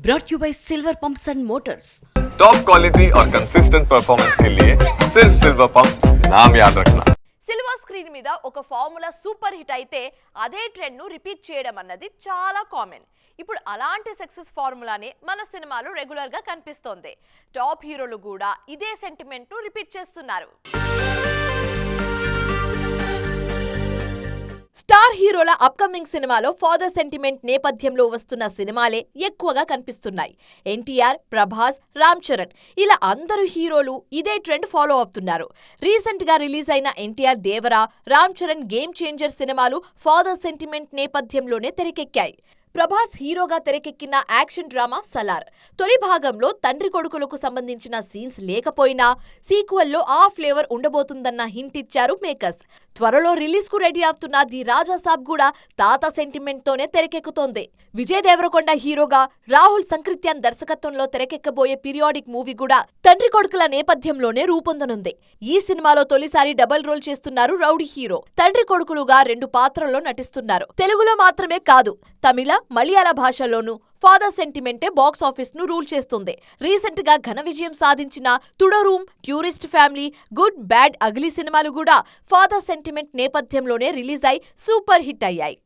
brought you by Silver Pumps and Motors. Top quality और consistent performance के लिए सिर्फ सिल्वर पंप्स नाम याद रखना. సిల్వర్ స్క్రీన్ మీద ఒక ఫార్ములా సూపర్ హిట్ అయితే అదే ట్రెండ్ ను రిపీట్ చేయడం అన్నది చాలా కామన్. ఇప్పుడు అలాంటి సక్సెస్ ఫార్ములానే మన సినిమాలో రెగ్యులర్ గా కనిపిస్తోంది. టాప్ హీరోలు కూడా ఇదే సెంటిమెంట్ ను రిపీట్ చేస్తున్నారు. స్టార్ హీరోల అప్కమింగ్ సినిమాలో ఫాదర్ సెంటిమెంట్ నేపథ్యంలో వస్తున్న సినిమాలే ఎక్కువగా కనిపిస్తున్నాయి. ఎన్టీఆర్, ప్రభాస్, రామ్ చరణ్ ఇలా అందరు హీరోలు ఇదే ట్రెండ్ ఫాలో అవుతున్నారు. రీసెంట్ గా రిలీజ్ అయిన ఎన్టీఆర్, దేవరా, రామ్ చరణ్ గేమ్ చేంజర్ సినిమాలు ఫాదర్ సెంటిమెంట్ నేపథ్యంలోనే తెరకెక్కాయి. ప్రభాస్ హీరోగా తెరకెక్కిన యాక్షన్ డ్రామా సలార్ తొలి భాగంలో తండ్రి కొడుకులకు సంబంధించిన సీన్స్ లేకపోయినా సీక్వెల్లో ఆ ఫ్లేవర్ ఉండబోతుందన్న హింట్ ఇచ్చారు మేకర్స్. త్వరలో రిలీజ్ కు రెడీ అవుతున్న ది రాజా సాబ్ కూడా తాత సెంటిమెంట్ తోనే తెరకెక్కుతోంది. విజయ్ దేవరకొండ హీరోగా, రాహుల్ సంకృత్యాన్ దర్శకత్వంలో తెరకెక్కబోయే పీరియాడిక్ మూవీ కూడా తండ్రి కొడుకుల నేపథ్యంలోనే రూపొందనుంది. ఈ సినిమాలో తొలిసారి డబుల్ రోల్ చేస్తున్నారు రౌడీ హీరో. తండ్రి కొడుకులుగా 2 పాత్రల్లో నటిస్తున్నారు. తెలుగులో మాత్రమే కాదు, తమిళ, మలయాళ భాషల్లోనూ ఫాదర్ సెంటిమెంటే బాక్స్ ఆఫీస్ ను రూల్ చేస్తుంది. రీసెంట్ గా ఘన విజయం సాధించిన Thudarum, Tourist Family, Good Bad Ugly సినిమాలు కూడా ఫాదర్ సెంటిమెంట్ నేపథ్యంలోనే రిలీజ్ అయి సూపర్ హిట్ అయ్యాయి.